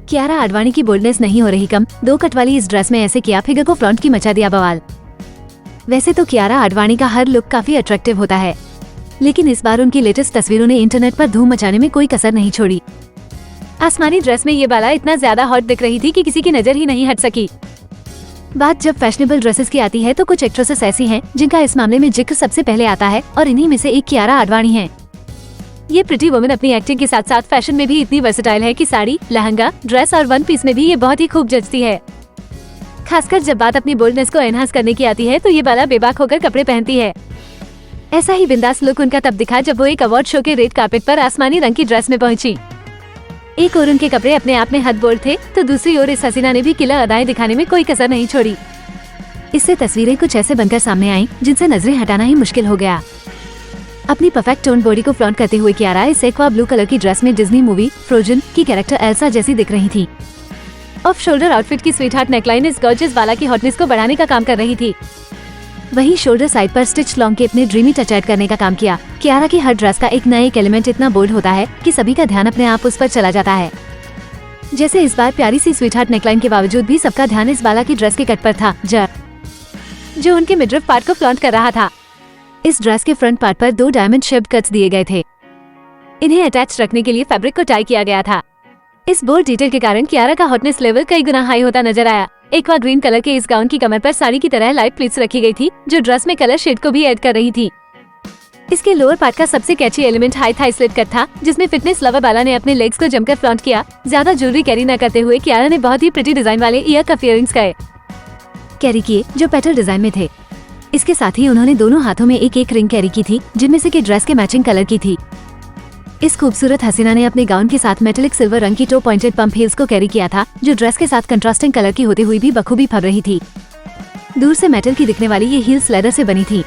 कियारा आडवाणी की बोल्डनेस नहीं हो रही कम, 2 कट वाली इस ड्रेस में ऐसे किया फिगर को फ्रंट की मचा दिया बवाल। वैसे तो कियारा आडवाणी का हर लुक काफी अट्रैक्टिव होता है, लेकिन इस बार उनकी लेटेस्ट तस्वीरों ने इंटरनेट पर धूम मचाने में कोई कसर नहीं छोड़ी। आसमानी ड्रेस में ये बाला इतना ज्यादा हॉट दिख रही थी कि किसी की नजर ही नहीं हट सकी। बात जब फैशनेबल ड्रेसेस की आती है तो कुछ एक्ट्रेसेस ऐसी हैं जिनका इस मामले में जिक्र सबसे पहले आता है, और इन्हीं में से एक कियारा आडवाणी है। ये प्रिटी वुमन अपनी एक्टिंग के साथ साथ फैशन में भी इतनी वर्सेटाइल है कि साड़ी, लहंगा, ड्रेस और वन पीस में भी ये बहुत ही खूब जचती है। खासकर जब बात अपनी बोल्डनेस को एनहांस करने की आती है तो ये बाला बेबाक होकर कपड़े पहनती है। ऐसा ही बिंदास लुक उनका तब दिखा जब वो एक अवार्ड शो के रेड कार्पेट पर आसमानी रंग की ड्रेस में पहुंची। एक ओर उनके कपड़े अपने आप में हद बोल्ड थे तो दूसरी ओर इस हसीना ने भी किलर अदाएं दिखाने में कोई कसर नहीं छोड़ी। इससे तस्वीरें कुछ ऐसे बनकर सामने आईं जिनसे नजरें हटाना ही मुश्किल हो गया। अपनी परफेक्ट टोन बॉडी को फ्लॉन्ट करते हुए कियारा इस एक्वा ब्लू कलर की ड्रेस में डिज्नी मूवी फ्रोजन की कैरेक्टर एल्सा जैसी दिख रही थी। ऑफ शोल्डर आउटफिट की स्वीट हार्ट नेकलाइन इस गॉर्जियस बाला की हॉटनेस को बढ़ाने का काम कर रही थी। वहीं शोल्डर साइड पर स्टिच लॉन्ग के अपने ड्रीमी टच ऐड करने का काम किया। कियारा की हर ड्रेस का एक नया एलिमेंट इतना बोल्ड होता है कि सभी का ध्यान अपने आप उस पर चला जाता है। जैसे इस बार प्यारी सी स्वीट हार्ट नेकलाइन के बावजूद भी सबका ध्यान इस बाला की ड्रेस के कट पर था जो उनके मिडरिफ पार्ट को फ्लॉन्ट कर रहा था। इस ड्रेस के फ्रंट पार्ट पर 2 डायमंड शेप्ड कट्स दिए गए थे। इन्हें अटैच रखने के लिए फैब्रिक को टाई किया गया था। इस बोल्ड डिटेल के कारण कियारा का हॉटनेस लेवल कई गुना हाई होता नजर आया। एक्वा ग्रीन कलर के इस गाउन की कमर पर साड़ी की तरह लाइट प्लीट्स रखी गई थी जो ड्रेस में कलर शेड को भी ऐड कर रही थी। इसके लोअर पार्ट का सबसे catchy element high thigh slit cut था जिसमें फिटनेस लवर बाला ने अपने लेग्स को जमकर फ्लॉन्ट किया। ज्यादा ज्वेलरी कैरी न करते हुए कियारा ने बहुत ही प्रिटी डिजाइन वाले ईयर कफ इयररिंग्स कैरी किए जो पेटल डिजाइन में थे। इसके साथ ही उन्होंने दोनों हाथों में एक एक रिंग कैरी की थी जिनमें से ड्रेस के मैचिंग कलर की थी। इस खूबसूरत हसीना ने अपने गाउन के साथ मेटेलिक सिल्वर रंग की टो पॉइंटेड पंप हील्स को कैरी किया था जो ड्रेस के साथ कंट्रास्टिंग कलर की होते हुई भी बखूबी फब रही थी। दूर से मेटल की दिखने वाली ये हील्स लेदर से बनी थी।